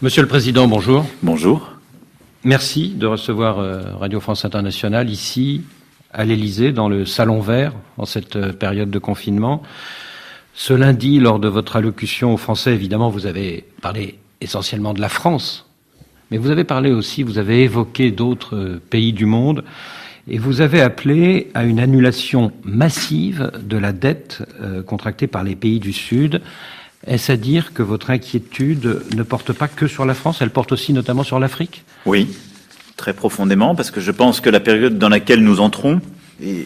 Monsieur le Président, bonjour. Bonjour. Merci de recevoir Radio France Internationale ici, à l'Élysée, dans le Salon Vert, en cette période de confinement. Ce lundi, lors de votre allocution aux Français, évidemment, vous avez parlé essentiellement de la France, mais vous avez parlé aussi, vous avez évoqué d'autres pays du monde, et vous avez appelé à une annulation massive de la dette contractée par les pays du Sud. Est-ce à dire que votre inquiétude ne porte pas que sur la France, elle porte aussi notamment sur l'Afrique ? Oui, très profondément, parce que je pense que la période dans laquelle nous entrons, et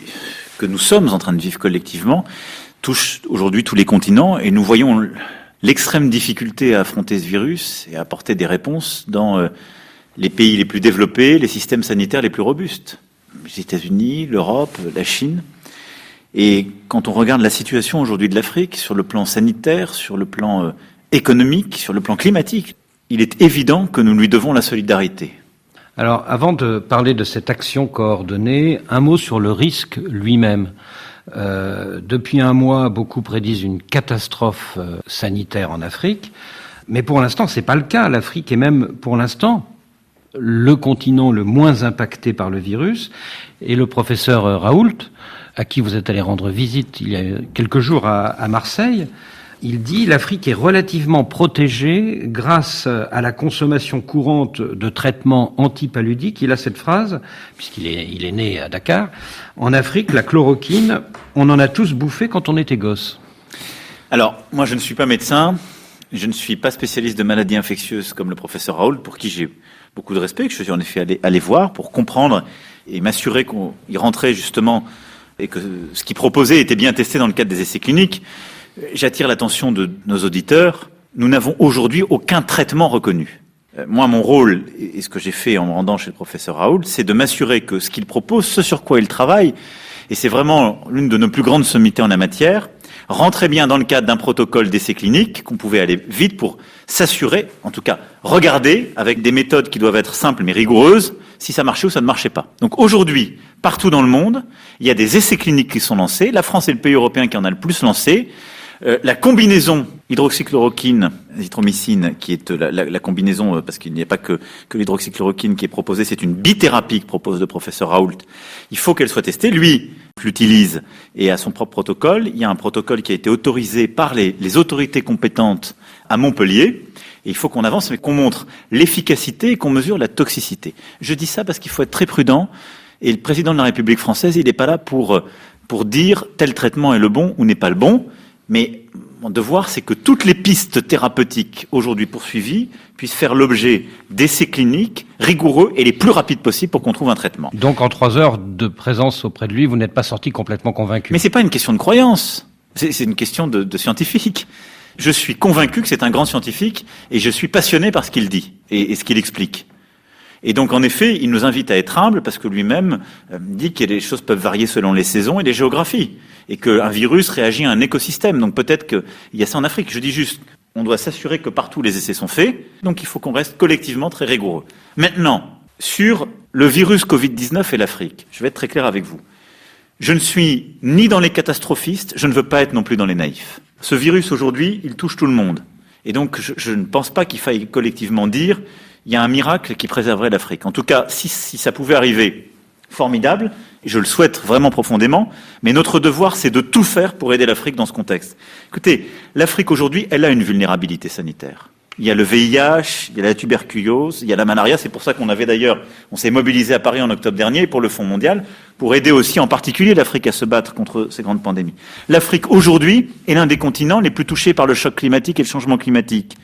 que nous sommes en train de vivre collectivement, touche aujourd'hui tous les continents, et nous voyons l'extrême difficulté à affronter ce virus et à apporter des réponses dans les pays les plus développés, les systèmes sanitaires les plus robustes. Les États-Unis, l'Europe, la Chine. Et quand on regarde la situation aujourd'hui de l'Afrique, sur le plan sanitaire, sur le plan économique, sur le plan climatique, il est évident que nous lui devons la solidarité. Alors, avant de parler de cette action coordonnée, un mot sur le risque lui-même. Depuis un mois, beaucoup prédisent une catastrophe sanitaire en Afrique, mais pour l'instant, c'est pas le cas. L'Afrique est même, pour l'instant, le continent le moins impacté par le virus. Et le professeur Raoult, à qui vous êtes allé rendre visite il y a quelques jours à Marseille, il dit « L'Afrique est relativement protégée grâce à la consommation courante de traitements antipaludiques ». Il a cette phrase, puisqu'il est né à Dakar. « En Afrique, la chloroquine, on en a tous bouffé quand on était gosse ». Alors, moi je ne suis pas médecin, je ne suis pas spécialiste de maladies infectieuses comme le professeur Raoult, pour qui j'ai beaucoup de respect, que je suis en effet allé voir pour comprendre et m'assurer qu'on y rentrait justement et que ce qu'il proposait était bien testé dans le cadre des essais cliniques. J'attire l'attention de nos auditeurs. Nous n'avons aujourd'hui aucun traitement reconnu. Moi, mon rôle, et ce que j'ai fait en me rendant chez le professeur Raoult, c'est de m'assurer que ce qu'il propose, ce sur quoi il travaille, et c'est vraiment l'une de nos plus grandes sommités en la matière, rentrait bien dans le cadre d'un protocole d'essais cliniques, qu'on pouvait aller vite pour s'assurer, en tout cas regarder, avec des méthodes qui doivent être simples mais rigoureuses, si ça marchait ou ça ne marchait pas. Donc aujourd'hui, partout dans le monde, il y a des essais cliniques qui sont lancés. La France est le pays européen qui en a le plus lancé. La combinaison hydroxychloroquine, azithromycine, qui est la combinaison, parce qu'il n'y a pas que l'hydroxychloroquine qui est proposée, c'est une bithérapie que propose le professeur Raoult. Il faut qu'elle soit testée. Lui l'utilise et a son propre protocole. Il y a un protocole qui a été autorisé par les autorités compétentes à Montpellier. Et il faut qu'on avance, mais qu'on montre l'efficacité et qu'on mesure la toxicité. Je dis ça parce qu'il faut être très prudent. Et le président de la République française, il n'est pas là pour dire tel traitement est le bon ou n'est pas le bon. Mais mon devoir, c'est que toutes les pistes thérapeutiques aujourd'hui poursuivies puissent faire l'objet d'essais cliniques rigoureux et les plus rapides possibles pour qu'on trouve un traitement. Donc, en 3 heures de présence auprès de lui, vous n'êtes pas sorti complètement convaincu. Mais c'est pas une question de croyance. C'est une question de scientifique. Je suis convaincu que c'est un grand scientifique et je suis passionné par ce qu'il dit et ce qu'il explique. Et donc, en effet, il nous invite à être humbles parce que lui-même dit que les choses peuvent varier selon les saisons et les géographies. Et qu'un virus réagit à un écosystème. Donc peut-être qu'il y a ça en Afrique. Je dis juste, on doit s'assurer que partout les essais sont faits. Donc il faut qu'on reste collectivement très rigoureux. Maintenant, sur le virus Covid-19 et l'Afrique, je vais être très clair avec vous. Je ne suis ni dans les catastrophistes, je ne veux pas être non plus dans les naïfs. Ce virus aujourd'hui, il touche tout le monde. Et donc je ne pense pas qu'il faille collectivement dire il y a un miracle qui préserverait l'Afrique. En tout cas, si ça pouvait arriver, formidable, et je le souhaite vraiment profondément, mais notre devoir, c'est de tout faire pour aider l'Afrique dans ce contexte. Écoutez, l'Afrique aujourd'hui, elle a une vulnérabilité sanitaire. Il y a le VIH, il y a la tuberculose, il y a la malaria, c'est pour ça on s'est mobilisé à Paris en octobre dernier pour le Fonds mondial, pour aider aussi en particulier l'Afrique à se battre contre ces grandes pandémies. L'Afrique aujourd'hui est l'un des continents les plus touchés par le choc climatique et le changement climatique.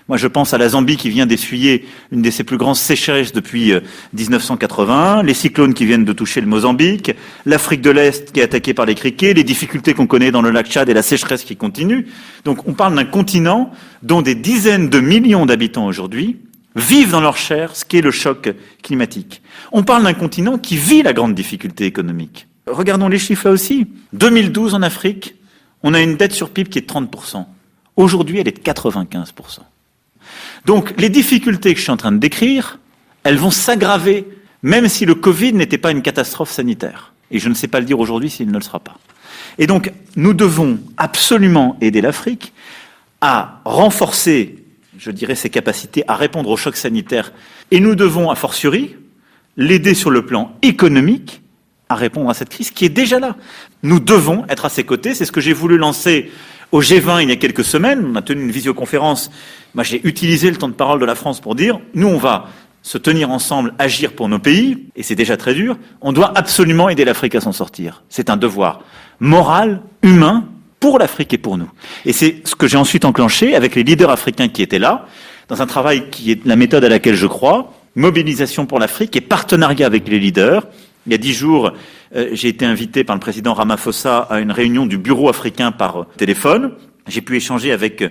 Moi, je pense à la Zambie qui vient d'essuyer une de ses plus grandes sécheresses depuis 1981, les cyclones qui viennent de toucher le Mozambique, l'Afrique de l'Est qui est attaquée par les criquets, les difficultés qu'on connaît dans le lac Tchad et la sécheresse qui continue. Donc, on parle d'un continent dont des dizaines de millions d'habitants aujourd'hui vivent dans leur chair ce qu'est le choc climatique. On parle d'un continent qui vit la grande difficulté économique. Regardons les chiffres là aussi. 2012 en Afrique, on a une dette sur PIB qui est de 30%. Aujourd'hui, elle est de 95%. Donc, les difficultés que je suis en train de décrire, elles vont s'aggraver, même si le Covid n'était pas une catastrophe sanitaire. Et je ne sais pas le dire aujourd'hui s'il ne le sera pas. Et donc, nous devons absolument aider l'Afrique à renforcer, je dirais, ses capacités à répondre aux chocs sanitaires. Et nous devons, a fortiori, l'aider sur le plan économique à répondre à cette crise qui est déjà là. Nous devons être à ses côtés. C'est ce que j'ai voulu lancer au G20 il y a quelques semaines. On a tenu une visioconférence. Moi, j'ai utilisé le temps de parole de la France pour dire, nous, on va se tenir ensemble, agir pour nos pays, et c'est déjà très dur. On doit absolument aider l'Afrique à s'en sortir. C'est un devoir moral, humain, pour l'Afrique et pour nous. Et c'est ce que j'ai ensuite enclenché avec les leaders africains qui étaient là, dans un travail qui est la méthode à laquelle je crois, mobilisation pour l'Afrique et partenariat avec les leaders. Il y a 10 jours, j'ai été invité par le président Ramaphosa à une réunion du bureau africain par téléphone. J'ai pu échanger avec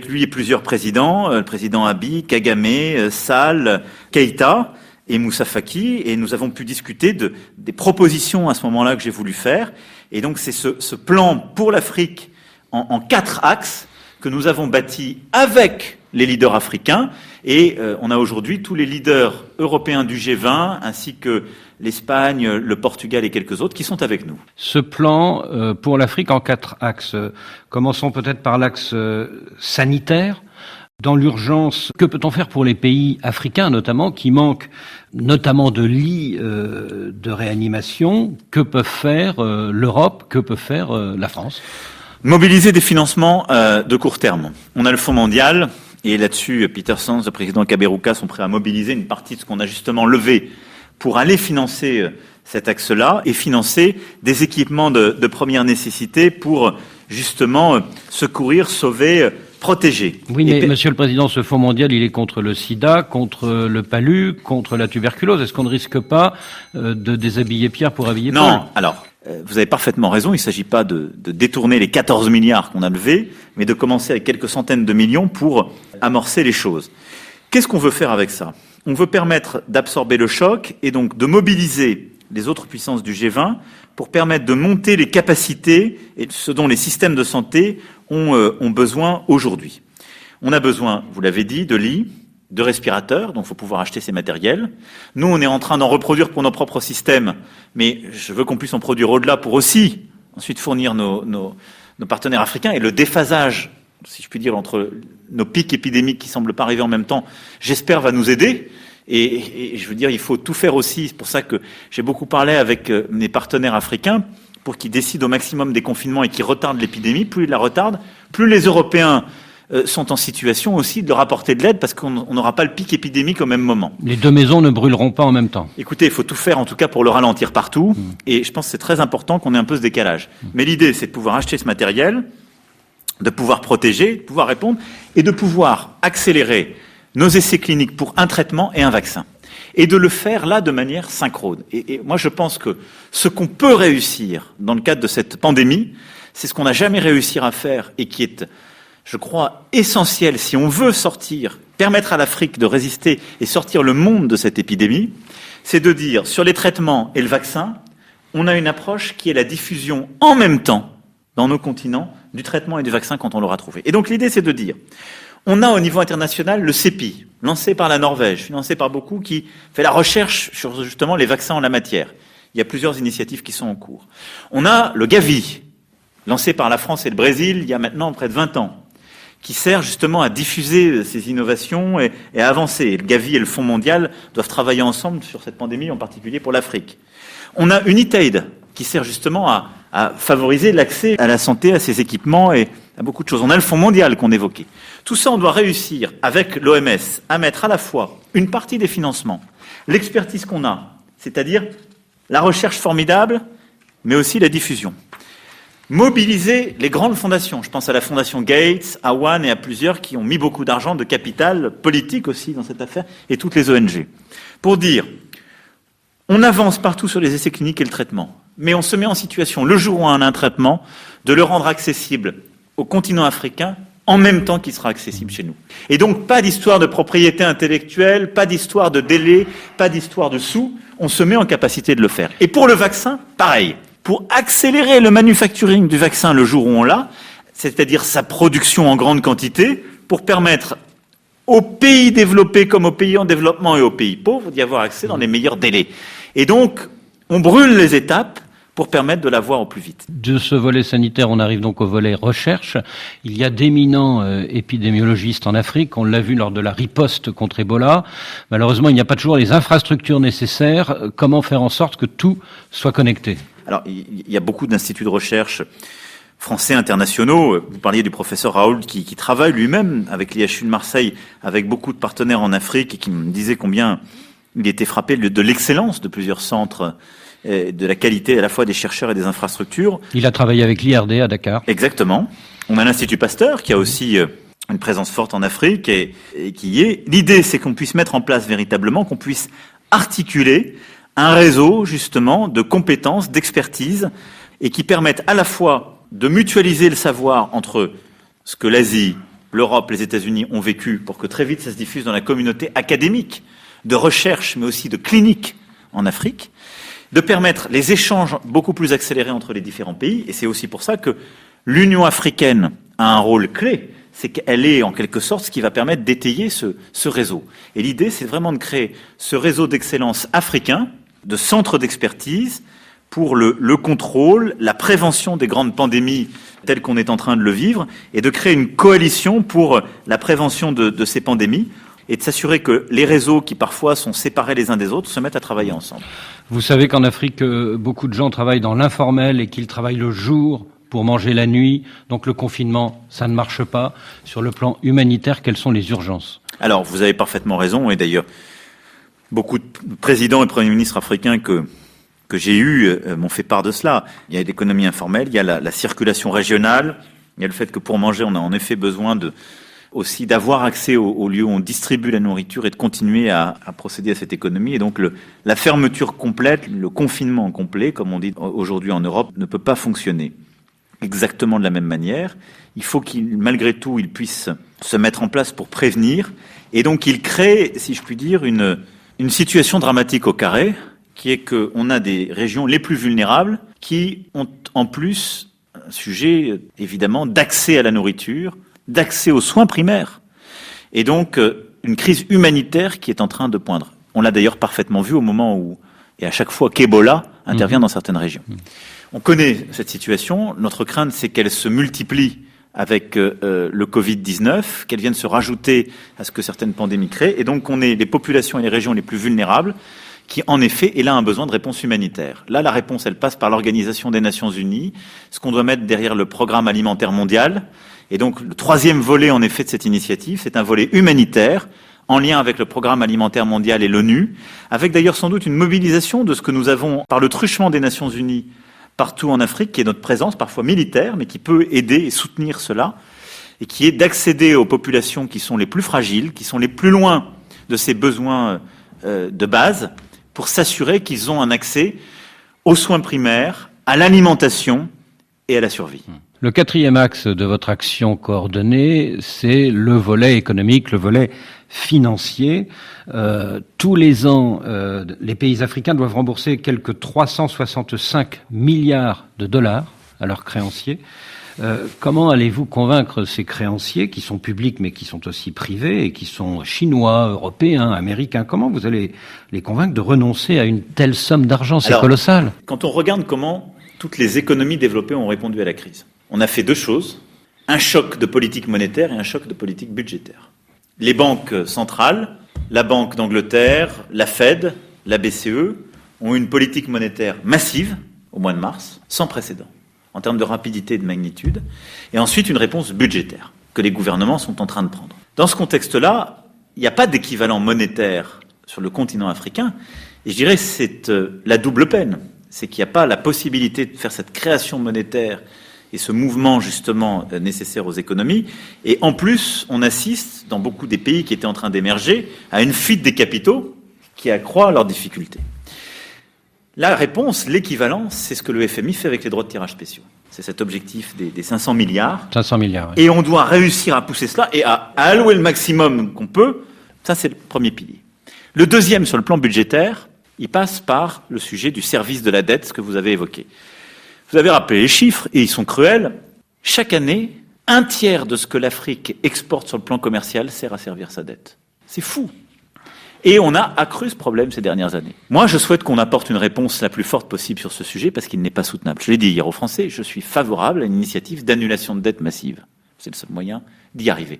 lui et plusieurs présidents, le président Abiy, Kagame, Sall, Keïta et Moussa Faki, et nous avons pu discuter des propositions à ce moment-là que j'ai voulu faire. Et donc c'est ce plan pour l'Afrique en 4 axes que nous avons bâti avec les leaders africains, et on a aujourd'hui tous les leaders européens du G20, ainsi que l'Espagne, le Portugal et quelques autres qui sont avec nous. Ce plan pour l'Afrique en 4 axes. Commençons peut-être par l'axe sanitaire. Dans l'urgence, que peut-on faire pour les pays africains notamment, qui manquent notamment de lits de réanimation? Que peuvent faire l'Europe? Que peut faire la France? Mobiliser des financements de court terme. On a le Fonds mondial, et là-dessus, Peter Sands, le président Kaberuka sont prêts à mobiliser une partie de ce qu'on a justement levé pour aller financer cet axe-là et financer des équipements de première nécessité pour justement secourir, sauver, protéger. Oui, mais Monsieur le Président, ce Fonds mondial, il est contre le sida, contre le palu, contre la tuberculose. Est-ce qu'on ne risque pas de déshabiller Pierre pour habiller Paul? Non, alors, vous avez parfaitement raison, il ne s'agit pas de détourner les 14 milliards qu'on a levés, mais de commencer avec quelques centaines de millions pour amorcer les choses. Qu'est-ce qu'on veut faire avec ça? On veut permettre d'absorber le choc et donc de mobiliser les autres puissances du G20 pour permettre de monter les capacités et ce dont les systèmes de santé ont besoin aujourd'hui. On a besoin, vous l'avez dit, de lits, de respirateurs, donc il faut pouvoir acheter ces matériels. Nous, on est en train d'en reproduire pour nos propres systèmes, mais je veux qu'on puisse en produire au-delà pour aussi ensuite fournir nos partenaires africains. Et le déphasage, si je puis dire, entre nos pics épidémiques qui semblent pas arriver en même temps, j'espère va nous aider. Et je veux dire, il faut tout faire aussi. C'est pour ça que j'ai beaucoup parlé avec mes partenaires africains pour qu'ils décident au maximum des confinements et qu'ils retardent l'épidémie. Plus ils la retardent, plus les Européens sont en situation aussi de leur apporter de l'aide parce qu'on n'aura pas le pic épidémique au même moment. Les 2 maisons ne brûleront pas en même temps. Écoutez, il faut tout faire en tout cas pour le ralentir partout. Et je pense que c'est très important qu'on ait un peu ce décalage. Mais l'idée, c'est de pouvoir acheter ce matériel, de pouvoir protéger, de pouvoir répondre et de pouvoir accélérer nos essais cliniques pour un traitement et un vaccin. Et de le faire là de manière synchrone. Et moi je pense que ce qu'on peut réussir dans le cadre de cette pandémie, c'est ce qu'on n'a jamais réussi à faire et qui est, je crois, essentiel si on veut sortir, permettre à l'Afrique de résister et sortir le monde de cette épidémie, c'est de dire sur les traitements et le vaccin, on a une approche qui est la diffusion en même temps dans nos continents du traitement et du vaccin quand on l'aura trouvé. Et donc l'idée c'est de dire, on a au niveau international le CEPI, lancé par la Norvège, financé par beaucoup, qui fait la recherche sur justement les vaccins en la matière. Il y a plusieurs initiatives qui sont en cours. On a le Gavi, lancé par la France et le Brésil il y a maintenant près de 20 ans, qui sert justement à diffuser ces innovations et à avancer. Et le Gavi et le Fonds mondial doivent travailler ensemble sur cette pandémie, en particulier pour l'Afrique. On a Unitaid, qui sert justement à favoriser l'accès à la santé, à ces équipements et à beaucoup de choses. On a le Fonds mondial qu'on évoquait. Tout ça, on doit réussir, avec l'OMS, à mettre à la fois une partie des financements, l'expertise qu'on a, c'est-à-dire la recherche formidable, mais aussi la diffusion. Mobiliser les grandes fondations. Je pense à la fondation Gates, à One et à plusieurs qui ont mis beaucoup d'argent, de capital politique aussi dans cette affaire, et toutes les ONG. Pour dire, on avance partout sur les essais cliniques et le traitement, mais on se met en situation, le jour où on a un traitement, de le rendre accessible au continent africain en même temps qu'il sera accessible chez nous. Et donc, pas d'histoire de propriété intellectuelle, pas d'histoire de délai, pas d'histoire de sous, on se met en capacité de le faire. Et pour le vaccin, pareil. Pour accélérer le manufacturing du vaccin le jour où on l'a, c'est-à-dire sa production en grande quantité, pour permettre aux pays développés comme aux pays en développement et aux pays pauvres d'y avoir accès dans les meilleurs délais. Et donc, on brûle les étapes pour permettre de l'avoir au plus vite. De ce volet sanitaire, on arrive donc au volet recherche. Il y a d'éminents épidémiologistes en Afrique. On l'a vu lors de la riposte contre Ebola. Malheureusement, il n'y a pas toujours les infrastructures nécessaires. Comment faire en sorte que tout soit connecté ? Alors, il y a beaucoup d'instituts de recherche français internationaux. Vous parliez du professeur Raoult qui travaille lui-même avec l'IHU de Marseille, avec beaucoup de partenaires en Afrique et qui me disait combien il était frappé de l'excellence de plusieurs centres, de la qualité à la fois des chercheurs et des infrastructures. Il a travaillé avec l'IRD à Dakar. Exactement. On a l'Institut Pasteur qui a aussi une présence forte en Afrique et qui est... L'idée, c'est qu'on puisse mettre en place véritablement, qu'on puisse articuler un réseau justement de compétences, d'expertise et qui permettent à la fois de mutualiser le savoir entre ce que l'Asie, l'Europe, les États-Unis ont vécu pour que très vite ça se diffuse dans la communauté académique, de recherche, mais aussi de clinique en Afrique, de permettre les échanges beaucoup plus accélérés entre les différents pays. Et c'est aussi pour ça que l'Union africaine a un rôle clé. C'est qu'elle est en quelque sorte ce qui va permettre d'étayer ce réseau. Et l'idée, c'est vraiment de créer ce réseau d'excellence africain, de centres d'expertise, pour le contrôle, la prévention des grandes pandémies telles qu'on est en train de le vivre, et de créer une coalition pour la prévention de ces pandémies, et de s'assurer que les réseaux qui parfois sont séparés les uns des autres se mettent à travailler ensemble. Vous savez qu'en Afrique, beaucoup de gens travaillent dans l'informel et qu'ils travaillent le jour pour manger la nuit. Donc le confinement, ça ne marche pas. Sur le plan humanitaire, quelles sont les urgences ? Alors, vous avez parfaitement raison, et d'ailleurs, beaucoup de présidents et premiers ministres africains que j'ai eu m'ont fait part de cela. Il y a l'économie informelle, il y a la circulation régionale, il y a le fait que pour manger, on a en effet besoin aussi d'avoir accès aux lieux où on distribue la nourriture et de continuer à procéder à cette économie. Et donc la fermeture complète, le confinement complet, comme on dit aujourd'hui en Europe, ne peut pas fonctionner exactement de la même manière. Il faut malgré tout, il puisse se mettre en place pour prévenir. Et donc il crée, si je puis dire, une situation dramatique au carré, qui est qu'on a des régions les plus vulnérables qui ont en plus un sujet, évidemment, d'accès à la nourriture, d'accès aux soins primaires, et donc une crise humanitaire qui est en train de poindre. On l'a d'ailleurs parfaitement vu au moment où, et à chaque fois qu'Ebola intervient dans certaines régions. On connaît cette situation, notre crainte c'est qu'elle se multiplie avec le Covid-19, qu'elle vienne se rajouter à ce que certaines pandémies créent, et donc on est les populations et les régions les plus vulnérables qui, en effet, est là un besoin de réponse humanitaire. Là, la réponse, elle passe par l'Organisation des Nations Unies, ce qu'on doit mettre derrière le Programme alimentaire mondial. Et donc, le troisième volet, en effet, de cette initiative, c'est un volet humanitaire, en lien avec le Programme alimentaire mondial et l'ONU, avec d'ailleurs sans doute une mobilisation de ce que nous avons par le truchement des Nations Unies partout en Afrique, qui est notre présence, parfois militaire, mais qui peut aider et soutenir cela, et qui est d'accéder aux populations qui sont les plus fragiles, qui sont les plus loin de ces besoins de base, pour s'assurer qu'ils ont un accès aux soins primaires, à l'alimentation et à la survie. Le quatrième axe de votre action coordonnée, c'est le volet économique, le volet financier. Tous les ans, les pays africains doivent rembourser quelques 365 milliards de dollars à leurs créanciers. Comment allez-vous convaincre ces créanciers qui sont publics mais qui sont aussi privés et qui sont chinois, européens, américains? Comment vous allez les convaincre de renoncer à une telle somme d'argent? C'est colossal. Quand on regarde comment toutes les économies développées ont répondu à la crise, on a fait deux choses, un choc de politique monétaire et un choc de politique budgétaire. Les banques centrales, la Banque d'Angleterre, la Fed, la BCE, ont eu une politique monétaire massive au mois de mars, sans précédent, en termes de rapidité et de magnitude, et ensuite une réponse budgétaire que les gouvernements sont en train de prendre. Dans ce contexte-là, il n'y a pas d'équivalent monétaire sur le continent africain, et je dirais que c'est la double peine. C'est qu'il n'y a pas la possibilité de faire cette création monétaire et ce mouvement justement nécessaire aux économies, et en plus, on assiste, dans beaucoup des pays qui étaient en train d'émerger, à une fuite des capitaux qui accroît leurs difficultés. La réponse, l'équivalent, c'est ce que le FMI fait avec les droits de tirage spéciaux. C'est cet objectif des 500 milliards. 500 milliards, oui. Et on doit réussir à pousser cela et à allouer le maximum qu'on peut. Ça, c'est le premier pilier. Le deuxième, sur le plan budgétaire, il passe par le sujet du service de la dette, ce que vous avez évoqué. Vous avez rappelé les chiffres, et ils sont cruels. Chaque année, 1/3 de ce que l'Afrique exporte sur le plan commercial sert à servir sa dette. C'est fou. Et on a accru ce problème ces dernières années. Moi, je souhaite qu'on apporte une réponse la plus forte possible sur ce sujet parce qu'il n'est pas soutenable. Je l'ai dit hier aux Français, je suis favorable à une initiative d'annulation de dette massive. C'est le seul moyen d'y arriver.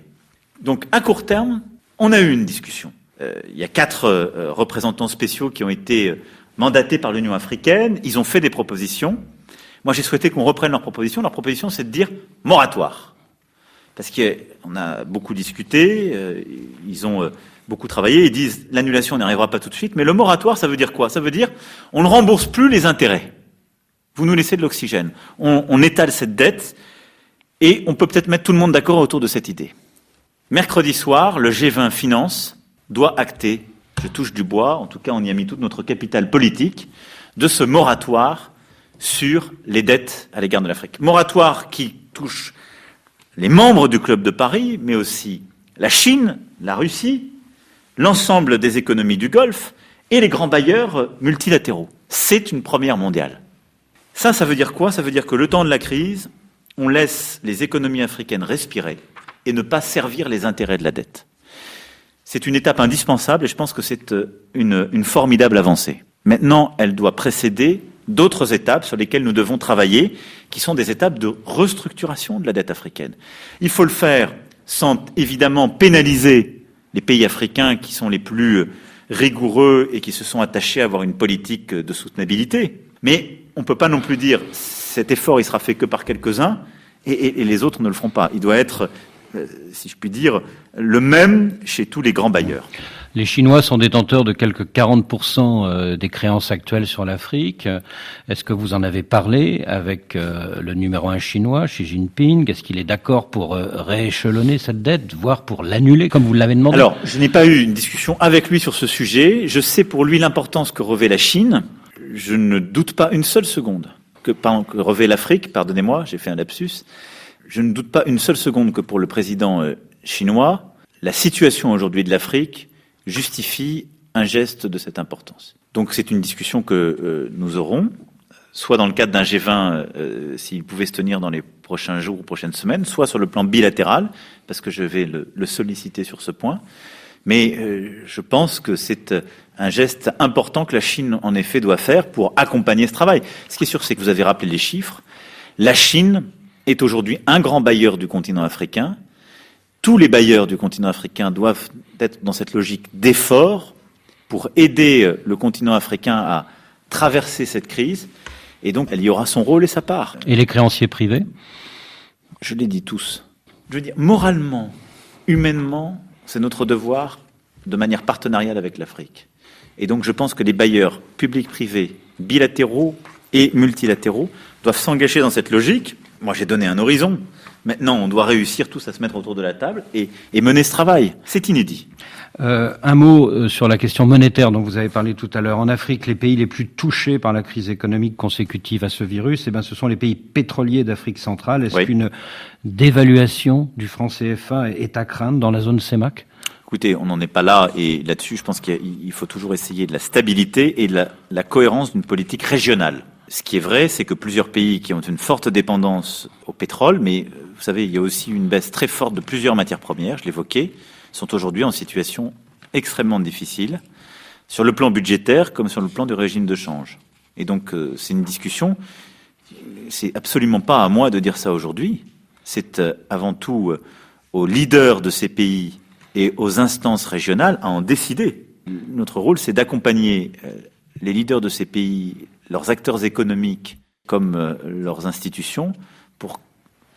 Donc, à court terme, on a eu une discussion. Il y a 4 représentants spéciaux qui ont été mandatés par l'Union africaine. Ils ont fait des propositions. Moi, j'ai souhaité qu'on reprenne leurs propositions. Leur proposition, c'est de dire moratoire. Parce qu'on a beaucoup discuté, ils ont beaucoup travaillé, ils disent l'annulation n'arrivera pas tout de suite, mais le moratoire, ça veut dire quoi? Ça veut dire on ne rembourse plus les intérêts. Vous nous laissez de l'oxygène. On étale cette dette et on peut peut-être mettre tout le monde d'accord autour de cette idée. Mercredi soir, le G20 Finance doit acter, je touche du bois, en tout cas on y a mis toute notre capital politique, de ce moratoire sur les dettes à l'égard de l'Afrique. Moratoire qui touche les membres du Club de Paris, mais aussi la Chine, la Russie, l'ensemble des économies du Golfe et les grands bailleurs multilatéraux. C'est une première mondiale. Ça veut dire quoi? Ça veut dire que le temps de la crise, on laisse les économies africaines respirer et ne pas servir les intérêts de la dette. C'est une étape indispensable et je pense que c'est une formidable avancée. Maintenant, elle doit précéder d'autres étapes sur lesquelles nous devons travailler, qui sont des étapes de restructuration de la dette africaine. Il faut le faire sans évidemment pénaliser les pays africains qui sont les plus rigoureux et qui se sont attachés à avoir une politique de soutenabilité. Mais on ne peut pas non plus dire cet effort il sera fait que par quelques-uns et les autres ne le feront pas. Il doit être, si je puis dire, le même chez tous les grands bailleurs. Les Chinois sont détenteurs de quelques 40% des créances actuelles sur l'Afrique. Est-ce que vous en avez parlé avec le numéro 1 chinois, Xi Jinping? Est-ce qu'il est d'accord pour rééchelonner cette dette, voire pour l'annuler, comme vous l'avez demandé? Alors, je n'ai pas eu une discussion avec lui sur ce sujet. Je sais pour lui l'importance que revêt la Chine. Je ne doute pas une seule seconde que revêt l'Afrique, pardonnez-moi, j'ai fait un lapsus. Je ne doute pas une seule seconde que pour le président chinois, la situation aujourd'hui de l'Afrique justifie un geste de cette importance. Donc c'est une discussion que nous aurons, soit dans le cadre d'un G20, s'il pouvait se tenir dans les prochains jours ou prochaines semaines, soit sur le plan bilatéral, parce que je vais le solliciter sur ce point. Mais je pense que c'est un geste important que la Chine, en effet, doit faire pour accompagner ce travail. Ce qui est sûr, c'est que vous avez rappelé les chiffres. La Chine est aujourd'hui un grand bailleur du continent africain. Tous les bailleurs du continent africain doivent être dans cette logique d'effort pour aider le continent africain à traverser cette crise. Et donc, elle y aura son rôle et sa part. Et les créanciers privés? Je l'ai dit tous. Je veux dire, moralement, humainement, c'est notre devoir de manière partenariale avec l'Afrique. Et donc, je pense que les bailleurs publics, privés, bilatéraux et multilatéraux doivent s'engager dans cette logique. Moi, j'ai donné un horizon. Maintenant, on doit réussir tous à se mettre autour de la table et mener ce travail. C'est inédit. Un mot sur la question monétaire dont vous avez parlé tout à l'heure. En Afrique, les pays les plus touchés par la crise économique consécutive à ce virus, ce sont les pays pétroliers d'Afrique centrale. Est-ce qu'une dévaluation du franc CFA est à craindre dans la zone CEMAC? Écoutez, on n'en est pas là et là-dessus, je pense qu'il faut toujours essayer de la stabilité et de la cohérence d'une politique régionale. Ce qui est vrai, c'est que plusieurs pays qui ont une forte dépendance au pétrole, mais vous savez, il y a aussi une baisse très forte de plusieurs matières premières, je l'évoquais, sont aujourd'hui en situation extrêmement difficile, sur le plan budgétaire comme sur le plan du régime de change. Et donc, c'est une discussion, c'est absolument pas à moi de dire ça aujourd'hui, c'est avant tout aux leaders de ces pays et aux instances régionales à en décider. Notre rôle, c'est d'accompagner les leaders de ces pays, leurs acteurs économiques comme leurs institutions, pour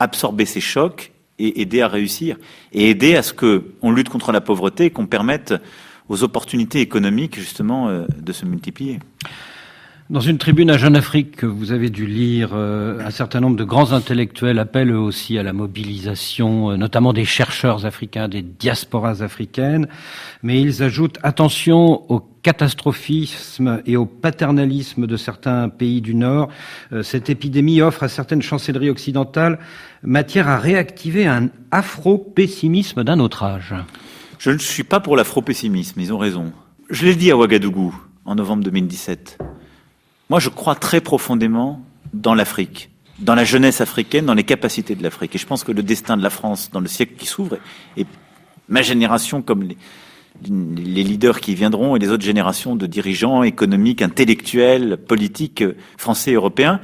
absorber ces chocs et aider à réussir. Et aider à ce qu'on lutte contre la pauvreté et qu'on permette aux opportunités économiques, justement, de se multiplier. Dans une tribune à Jeune Afrique que vous avez dû lire, un certain nombre de grands intellectuels appellent eux aussi à la mobilisation, notamment des chercheurs africains, des diasporas africaines, mais ils ajoutent attention au catastrophisme et au paternalisme de certains pays du Nord. Cette épidémie offre à certaines chancelleries occidentales matière à réactiver un afro-pessimisme d'un autre âge. Je ne suis pas pour l'afro-pessimisme, ils ont raison. Je l'ai dit à Ouagadougou en novembre 2017. Moi, je crois très profondément dans l'Afrique, dans la jeunesse africaine, dans les capacités de l'Afrique. Et je pense que le destin de la France dans le siècle qui s'ouvre, et ma génération comme les leaders qui viendront et les autres générations de dirigeants économiques, intellectuels, politiques français et européens,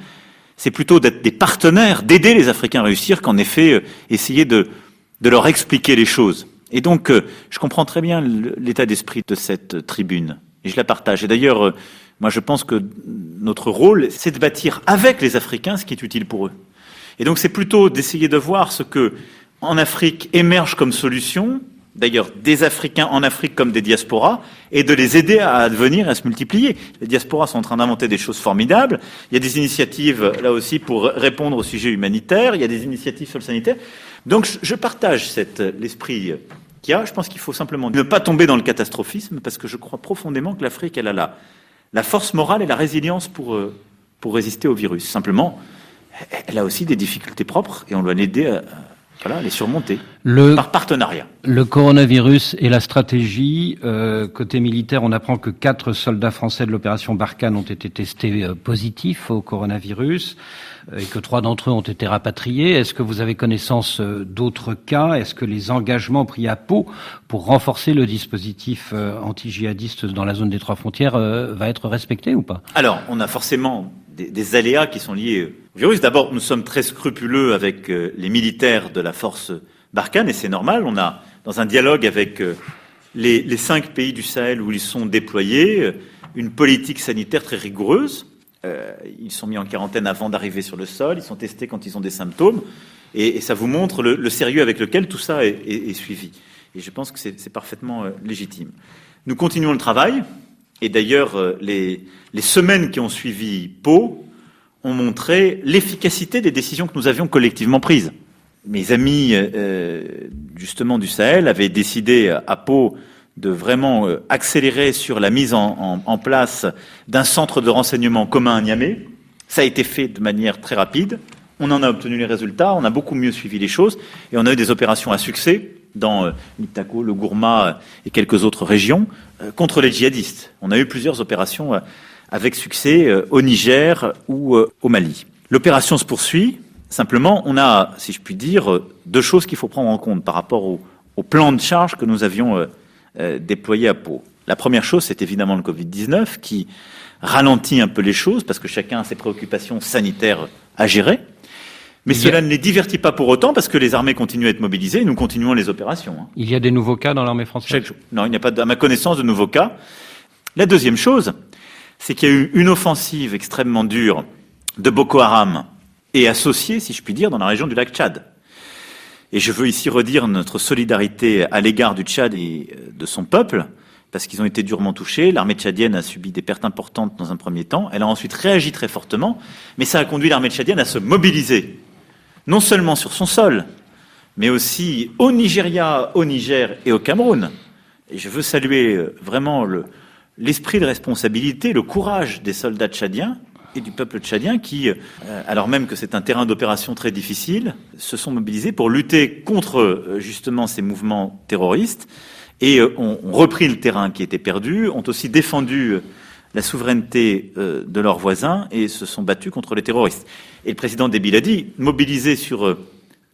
c'est plutôt d'être des partenaires, d'aider les Africains à réussir qu'en effet essayer de leur expliquer les choses. Et donc, je comprends très bien l'état d'esprit de cette tribune. Et je la partage. Et d'ailleurs, moi je pense que notre rôle, c'est de bâtir avec les Africains ce qui est utile pour eux. Et donc c'est plutôt d'essayer de voir ce que, en Afrique, émerge comme solution, d'ailleurs des Africains en Afrique comme des diasporas, et de les aider à advenir et à se multiplier. Les diasporas sont en train d'inventer des choses formidables. Il y a des initiatives, là aussi, pour répondre au sujet humanitaire. Il y a des initiatives sur le sanitaire. Donc je partage l'esprit qu'il y a. Je pense qu'il faut simplement ne pas tomber dans le catastrophisme, parce que je crois profondément que l'Afrique, elle a la force morale et la résilience pour résister au virus. Simplement, elle a aussi des difficultés propres, et on doit l'aider à les surmonter par partenariat. Le coronavirus et la stratégie, côté militaire, on apprend que 4 soldats français de l'opération Barkhane ont été testés positifs au coronavirus et que 3 d'entre eux ont été rapatriés. Est-ce que vous avez connaissance d'autres cas? Est-ce que les engagements pris à Pau pour renforcer le dispositif anti-djihadiste dans la zone des 3 frontières va être respecté ou pas? Alors, on a forcément des aléas qui sont liés au virus. D'abord, nous sommes très scrupuleux avec les militaires de la force Barkhane, et c'est normal. On a, dans un dialogue avec les 5 pays du Sahel où ils sont déployés, une politique sanitaire très rigoureuse. Ils sont mis en quarantaine avant d'arriver sur le sol, ils sont testés quand ils ont des symptômes, et ça vous montre le sérieux avec lequel tout ça est suivi. Et je pense que c'est parfaitement légitime. Nous continuons le travail, et d'ailleurs, les semaines qui ont suivi Pau ont montré l'efficacité des décisions que nous avions collectivement prises. Mes amis, justement, du Sahel avaient décidé à Pau de vraiment accélérer sur la mise en place d'un centre de renseignement commun à Niamey. Ça a été fait de manière très rapide. On en a obtenu les résultats, on a beaucoup mieux suivi les choses, et on a eu des opérations à succès dans Liptako, le Gourma et quelques autres régions contre les djihadistes. On a eu plusieurs opérations avec succès au Niger ou au Mali. L'opération se poursuit. Simplement, on a, si je puis dire, 2 choses qu'il faut prendre en compte par rapport au plan de charge que nous avions déployé à Pau. La première chose, c'est évidemment le Covid-19 qui ralentit un peu les choses parce que chacun a ses préoccupations sanitaires à gérer. Mais cela ne les divertit pas pour autant parce que les armées continuent à être mobilisées et nous continuons les opérations. Il y a des nouveaux cas dans l'armée française? Chaque jour. Non, il n'y a pas, à ma connaissance, de nouveaux cas. La deuxième chose, c'est qu'il y a eu une offensive extrêmement dure de Boko Haram et associée, si je puis dire, dans la région du lac Tchad. Et je veux ici redire notre solidarité à l'égard du Tchad et de son peuple, parce qu'ils ont été durement touchés. L'armée tchadienne a subi des pertes importantes dans un premier temps. Elle a ensuite réagi très fortement, mais ça a conduit l'armée tchadienne à se mobiliser, non seulement sur son sol, mais aussi au Nigeria, au Niger et au Cameroun. Et je veux saluer vraiment l'esprit de responsabilité, le courage des soldats tchadiens et du peuple tchadien qui, alors même que c'est un terrain d'opération très difficile, se sont mobilisés pour lutter contre justement ces mouvements terroristes et ont repris le terrain qui était perdu, ont aussi défendu la souveraineté de leurs voisins et se sont battus contre les terroristes. Et le président Déby l'a dit, mobilisé sur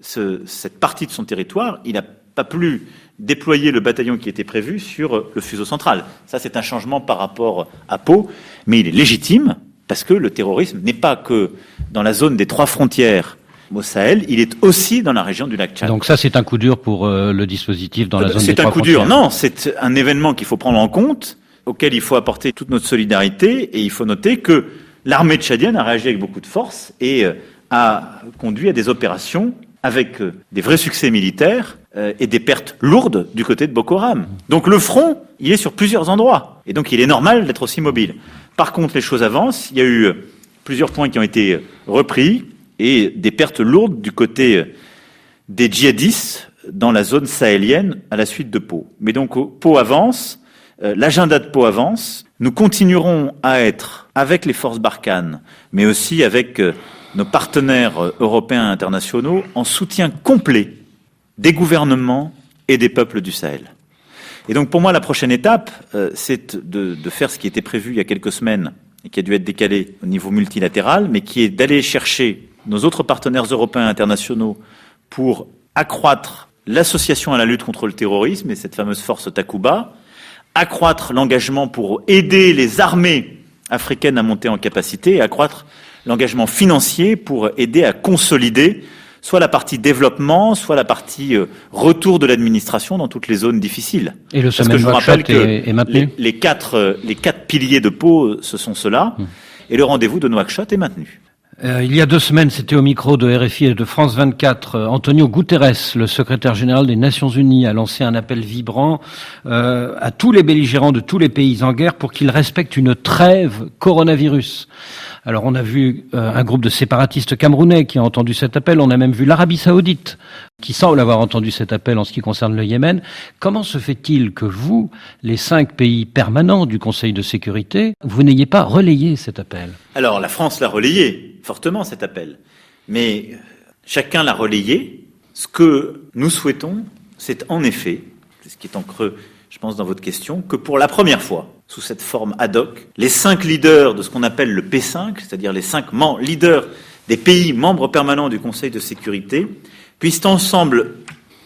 cette partie de son territoire, il n'a pas pu déployer le bataillon qui était prévu sur le fuseau central. Ça, c'est un changement par rapport à Pau, mais il est légitime parce que le terrorisme n'est pas que dans la zone des 3 frontières au Sahel, il est aussi dans la région du lac Tchad. Donc ça, c'est un coup dur pour le dispositif dans la zone des 3 frontières. C'est un coup dur, non, c'est un événement qu'il faut prendre en compte, auquel il faut apporter toute notre solidarité, et il faut noter que l'armée tchadienne a réagi avec beaucoup de force et a conduit à des opérations avec des vrais succès militaires et des pertes lourdes du côté de Boko Haram. Donc le front, il est sur plusieurs endroits, et donc il est normal d'être aussi mobile. Par contre, les choses avancent, il y a eu plusieurs points qui ont été repris, et des pertes lourdes du côté des djihadistes dans la zone sahélienne à la suite de Pau. Mais donc Pau avance, l'agenda de Pau avance, nous continuerons à être avec les forces Barkhane, mais aussi avec nos partenaires européens et internationaux en soutien complet des gouvernements et des peuples du Sahel. Et donc pour moi, la prochaine étape, c'est de faire ce qui était prévu il y a quelques semaines et qui a dû être décalé au niveau multilatéral, mais qui est d'aller chercher nos autres partenaires européens et internationaux pour accroître l'association à la lutte contre le terrorisme et cette fameuse force Takuba, accroître l'engagement pour aider les armées africaines à monter en capacité et accroître l'engagement financier pour aider à consolider soit la partie développement, soit la partie retour de l'administration dans toutes les zones difficiles. Et le Parce que je vous rappelle que est maintenu. les quatre piliers de Pau, ce sont ceux-là, et le rendez-vous de Nouakchott est maintenu. Il y a 2 semaines, c'était au micro de RFI et de France 24, Antonio Guterres, le secrétaire général des Nations Unies, a lancé un appel vibrant à tous les belligérants de tous les pays en guerre pour qu'ils respectent une trêve coronavirus. Alors on a vu un groupe de séparatistes camerounais qui a entendu cet appel, on a même vu l'Arabie Saoudite qui semble avoir entendu cet appel en ce qui concerne le Yémen. Comment se fait-il que vous, les 5 pays permanents du Conseil de sécurité, vous n'ayez pas relayé cet appel ? Alors la France l'a relayé fortement cet appel, mais chacun l'a relayé. Ce que nous souhaitons, c'est en effet, c'est ce qui est en creux, je pense, dans votre question, que pour la première fois, sous cette forme ad hoc, les 5 leaders de ce qu'on appelle le P5, c'est-à-dire les 5 leaders des pays membres permanents du Conseil de sécurité, puissent ensemble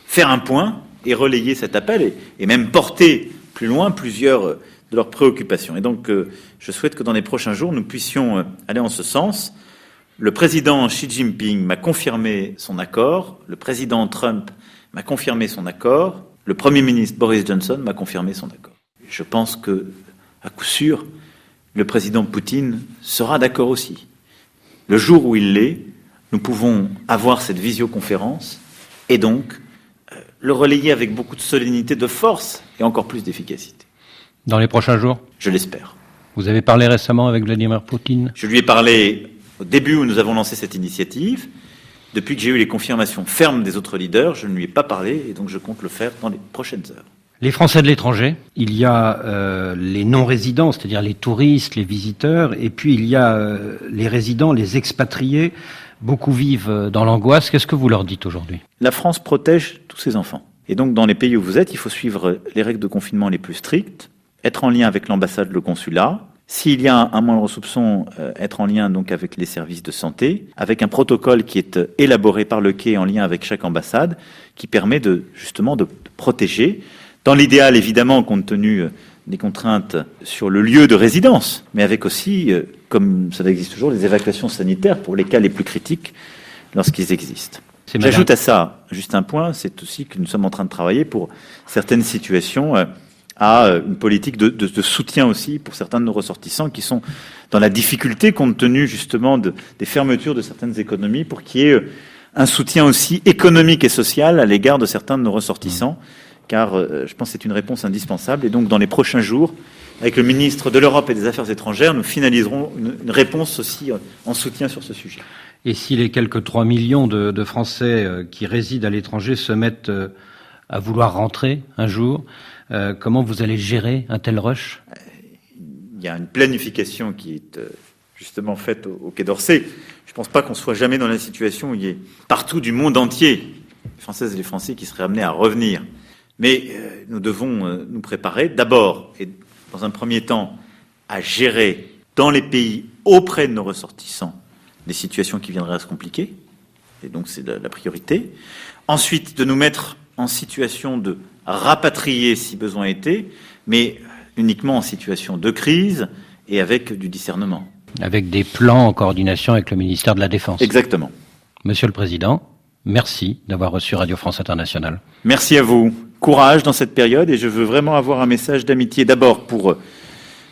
faire un point et relayer cet appel et même porter plus loin plusieurs de leurs préoccupations. Et donc, je souhaite que dans les prochains jours, nous puissions aller en ce sens. Le président Xi Jinping m'a confirmé son accord, le président Trump m'a confirmé son accord, le Premier ministre Boris Johnson m'a confirmé son accord. Je pense que, à coup sûr, le président Poutine sera d'accord aussi. Le jour où il l'est, nous pouvons avoir cette visioconférence et donc le relayer avec beaucoup de solennité, de force et encore plus d'efficacité. Dans les prochains jours ? Je l'espère. Vous avez parlé récemment avec Vladimir Poutine ? Je lui ai parlé au début où nous avons lancé cette initiative. Depuis que j'ai eu les confirmations fermes des autres leaders, je ne lui ai pas parlé et donc je compte le faire dans les prochaines heures. Les Français de l'étranger, il y a les non-résidents, c'est-à-dire les touristes, les visiteurs, et puis il y a les résidents, les expatriés. Beaucoup vivent dans l'angoisse. Qu'est-ce que vous leur dites aujourd'hui ? La France protège tous ses enfants. Et donc, dans les pays où vous êtes, il faut suivre les règles de confinement les plus strictes, être en lien avec l'ambassade, le consulat. S'il y a un moindre soupçon, être en lien donc avec les services de santé, avec un protocole qui est élaboré par le quai en lien avec chaque ambassade, qui permet justement de protéger. Dans l'idéal, évidemment, compte tenu des contraintes sur le lieu de résidence, mais avec aussi, comme ça existe toujours, les évacuations sanitaires pour les cas les plus critiques lorsqu'ils existent. J'ajoute à ça juste un point, c'est aussi que nous sommes en train de travailler pour certaines situations à une politique de soutien aussi pour certains de nos ressortissants qui sont dans la difficulté compte tenu justement des fermetures de certaines économies pour qu'il y ait un soutien aussi économique et social à l'égard de certains de nos ressortissants. Car je pense que c'est une réponse indispensable. Et donc, dans les prochains jours, avec le ministre de l'Europe et des Affaires étrangères, nous finaliserons une réponse aussi en soutien sur ce sujet. Et si les quelques 3 millions de Français qui résident à l'étranger se mettent à vouloir rentrer un jour, comment vous allez gérer un tel rush ? Il y a une planification qui est justement faite au Quai d'Orsay. Je ne pense pas qu'on soit jamais dans la situation où il y ait partout du monde entier, les Françaises et les Français, qui seraient amenés à revenir. Mais nous devons nous préparer d'abord, et dans un premier temps, à gérer dans les pays auprès de nos ressortissants des situations qui viendraient à se compliquer. Et donc c'est la priorité. Ensuite, de nous mettre en situation de rapatrier si besoin était, mais uniquement en situation de crise et avec du discernement. Avec des plans en coordination avec le ministère de la Défense. Exactement. Monsieur le Président, merci d'avoir reçu Radio France Internationale. Merci à vous. Courage dans cette période et je veux vraiment avoir un message d'amitié d'abord pour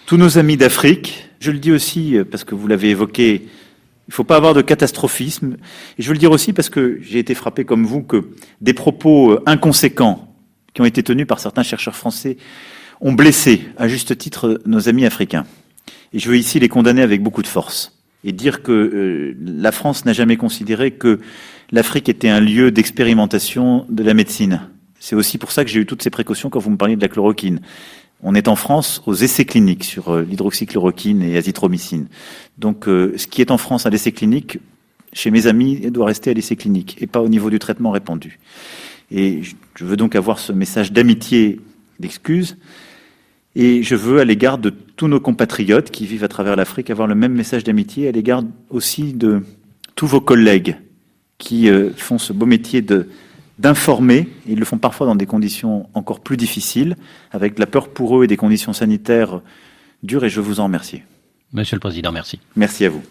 tous nos amis d'Afrique. Je le dis aussi parce que vous l'avez évoqué, il ne faut pas avoir de catastrophisme. Et je veux le dire aussi parce que j'ai été frappé comme vous que des propos inconséquents qui ont été tenus par certains chercheurs français ont blessé à juste titre nos amis africains. Et je veux ici les condamner avec beaucoup de force et dire que la France n'a jamais considéré que l'Afrique était un lieu d'expérimentation de la médecine. C'est aussi pour ça que j'ai eu toutes ces précautions quand vous me parliez de la chloroquine. On est en France aux essais cliniques sur l'hydroxychloroquine et azithromycine. Donc ce qui est en France à l'essai clinique, chez mes amis, doit rester à l'essai clinique et pas au niveau du traitement répandu. Et je veux donc avoir ce message d'amitié, d'excuse. Et je veux, à l'égard de tous nos compatriotes qui vivent à travers l'Afrique, avoir le même message d'amitié à l'égard aussi de tous vos collègues qui font ce beau métier d'informer. Ils le font parfois dans des conditions encore plus difficiles, avec de la peur pour eux et des conditions sanitaires dures, et je vous en remercie. Monsieur le Président, merci. Merci à vous.